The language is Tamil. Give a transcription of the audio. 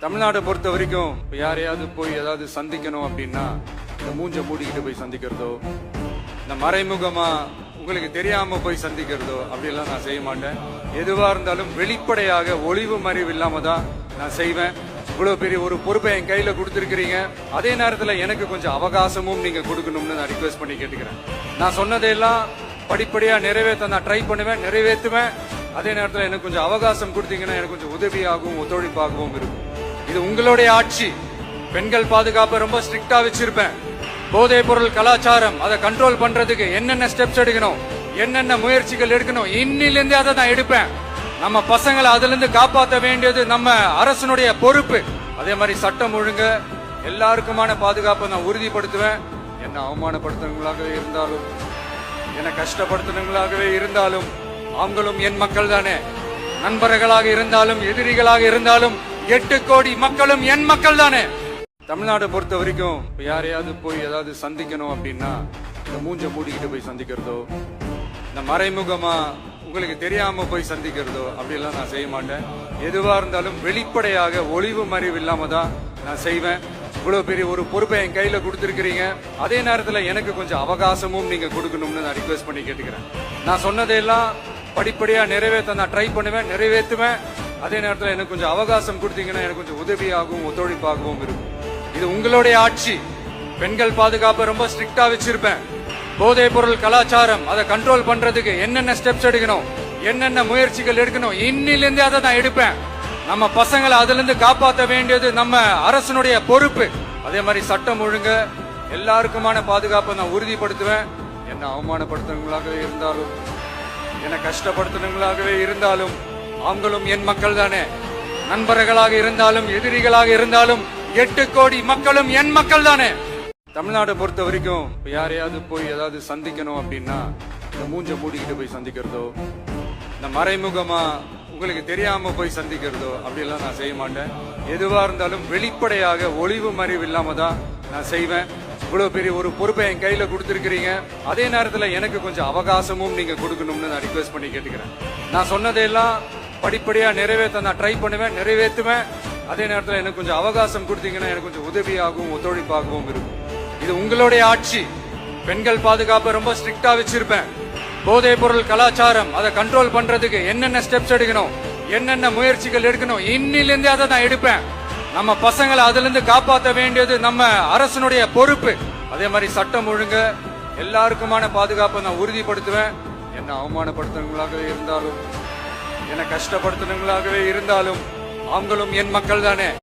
தமிழ்நாடு பொறுத்த வரைக்கும் யாரையாவது போய் ஏதாவது சந்திக்கணும் அப்படின்னா இந்த மூஞ்ச மூடிக்கிட்டு போய் சந்திக்கிறதோ, இந்த மறைமுகமா உங்களுக்கு தெரியாம போய் சந்திக்கிறதோ அப்படியெல்லாம் நான் செய்ய மாட்டேன். எதுவா இருந்தாலும் வெளிப்படையாக ஒளிவு மறைவு இல்லாம தான் நான் செய்வேன். இவ்வளவு பெரிய ஒரு பொறுப்பை என் கையில கொடுத்திருக்கிறீங்க. அதே நேரத்துல எனக்கு கொஞ்சம் அவகாசமும் நீங்க கொடுக்கணும்னு நான் ரிக்வெஸ்ட் பண்ணி கேட்டுக்கிறேன். நான் சொன்னதையெல்லாம் படிப்படியா நிறைவேற்ற நான் ட்ரை பண்ணுவேன், நிறைவேற்றுவேன். அதே நேரத்தில் எனக்கு கொஞ்சம் அவகாசம் கொடுத்தீங்கன்னா எனக்கு கொஞ்சம் உதவியாகவும் ஒத்துழைப்பாகவும் இருக்கும். இது உங்களுடைய ஆட்சி. பெண்கள் பாதுகாப்பை ரொம்ப ஸ்ட்ரிக்டா வச்சிருப்பேன். போதைப் பொருள் கலாச்சாரம் அதை கண்ட்ரோல் பண்றதுக்கு என்னென்ன ஸ்டெப்ஸ் எடுக்கணும், என்னென்ன முயற்சிகள் எடுக்கணும், இன்னிலிருந்தே அதை நான் எடுப்பேன். நம்ம பசங்களை அதுல இருந்து காப்பாற்ற வேண்டியது நம்ம அரசனுடைய பொறுப்பு. அதே மாதிரி சட்டம் ஒழுங்கு எல்லாருக்குமான பாதுகாப்பை நான் உறுதிப்படுத்துவேன். என்ன அவமானப்படுத்துறவங்களாகவே இருந்தாலும், என்ன கஷ்டப்படுத்துறவங்களாகவே இருந்தாலும், அவங்களும் என் மக்கள் தானே. நண்பர்களாக இருந்தாலும் எதிரிகளாக இருந்தாலும் 8 கோடி மக்களும் என் மக்கள் தானே. தமிழ்நாடு பொறுத்த வரைக்கும் யாரையாவது போய் ஏதாவது சந்திக்கணும் அப்படின்னா இந்த மூஞ்ச மூடிக்கிட்டு போய் சந்திக்கிறதோ, இந்த மறைமுகமா உங்களுக்கு தெரியாம போய் சந்திக்கிறதோ அப்படியெல்லாம் நான் செய்ய மாட்டேன். எதுவா இருந்தாலும் வெளிப்படையாக ஒளிவு மறைவு இல்லாம தான் நான் செய்வேன். இவ்வளவு பெரிய ஒரு பொறுப்பை என் கையில கொடுத்திருக்கிறீங்க. அதே நேரத்துல எனக்கு கொஞ்சம் அவகாசமும் நீங்க கொடுக்கணும்னு நான் ரிக்வெஸ்ட் பண்ணி கேட்டுக்கிறேன். நான் சொன்னதையெல்லாம் படிப்படியா நிறைவேற்ற நான் ட்ரை பண்ணுவேன், நிறைவேற்றுவேன். அதே நேரத்தில் எனக்கு கொஞ்சம் அவகாசம் கொடுத்தீங்கன்னா எனக்கு கொஞ்சம் உதவியாகவும் ஒத்துழைப்பாகவும் இருக்கும். இது உங்களுடைய ஆட்சி. பெண்கள் பாதுகாப்பை ரொம்ப ஸ்ட்ரிக்டா வச்சிருப்பேன். போதைப் பொருள் கலாச்சாரம் அதை கண்ட்ரோல் பண்றதுக்கு என்னென்ன ஸ்டெப்ஸ் எடுக்கணும், என்னென்ன முயற்சிகள் எடுக்கணும், இன்னிலிருந்தே அதை நான் எடுப்பேன். நம்ம பசங்களை அதுல இருந்து காப்பாற்ற வேண்டியது நம்ம அரசனுடைய பொறுப்பு. அதே மாதிரி சட்டம் ஒழுங்கு எல்லாருக்குமான பாதுகாப்பை நான் உறுதிப்படுத்துவேன். என்ன அவமானப்படுத்துறவங்களாகவே இருந்தாலும், என்ன கஷ்டப்படுத்துறவங்களாகவே இருந்தாலும், அவங்களும் என் மக்கள் தானே. நண்பர்களாக இருந்தாலும் எதிரிகளாக இருந்தாலும் 8 கோடி மக்களும் என் மக்கள் தானே. தமிழ்நாடு பொறுத்த வரைக்கும் யாரையாவது போய் ஏதாவது சந்திக்கணும் அப்படின்னா இந்த மூஞ்ச மூடிக்கிட்டு போய் சந்திக்கிறதோ, இந்த மறைமுகமா உங்களுக்கு தெரியாம போய் சந்திக்கிறதோ அப்படியெல்லாம் நான் செய்ய மாட்டேன். எதுவா இருந்தாலும் வெளிப்படையாக ஒளிவு மறைவு இல்லாம தான் நான் செய்வேன். இவ்வளவு பெரிய ஒரு பொறுப்பை என் கையில கொடுத்திருக்கிறீங்க. அதே நேரத்தில் எனக்கு கொஞ்சம் அவகாசமும் நீங்க கொடுக்கணும்னு நான் ரிக்வெஸ்ட் பண்ணி கேட்டுக்கிறேன். நான் சொன்னதையெல்லாம் படிப்படியா நிறைவேற்ற நான் ட்ரை பண்ணுவேன், நிறைவேற்றுவேன். அதே நேரத்தில் எனக்கு கொஞ்சம் அவகாசம் கொடுத்தீங்கன்னா எனக்கு கொஞ்சம் உதவியாகவும் ஒத்துழைப்பாகவும் இருக்கும். இது உங்களுடைய ஆட்சி. பெண்கள் பாதுகாப்பை ரொம்ப ஸ்ட்ரிக்டா வச்சிருப்பேன். போதைப் பொருள் கலாச்சாரம் அதை கண்ட்ரோல் பண்றதுக்கு என்னென்ன ஸ்டெப்ஸ் எடுக்கணும், என்னென்ன முயற்சிகள் எடுக்கணும், இன்னிலிருந்தே அதை நான் எடுப்பேன். நம்ம பசங்களை அதுல இருந்து காப்பாற்ற வேண்டியது நம்ம அரசனுடைய பொறுப்பு. அதே மாதிரி சட்டம் ஒழுங்கு எல்லாருக்குமான பாதுகாப்பை நான் உறுதிப்படுத்துவேன். என்ன அவமானப்படுத்துறவங்களாகவே இருந்தாலும், என்ன கஷ்டப்படுத்துறவங்களாகவே இருந்தாலும், அவங்களும் என் மக்கள் தானே.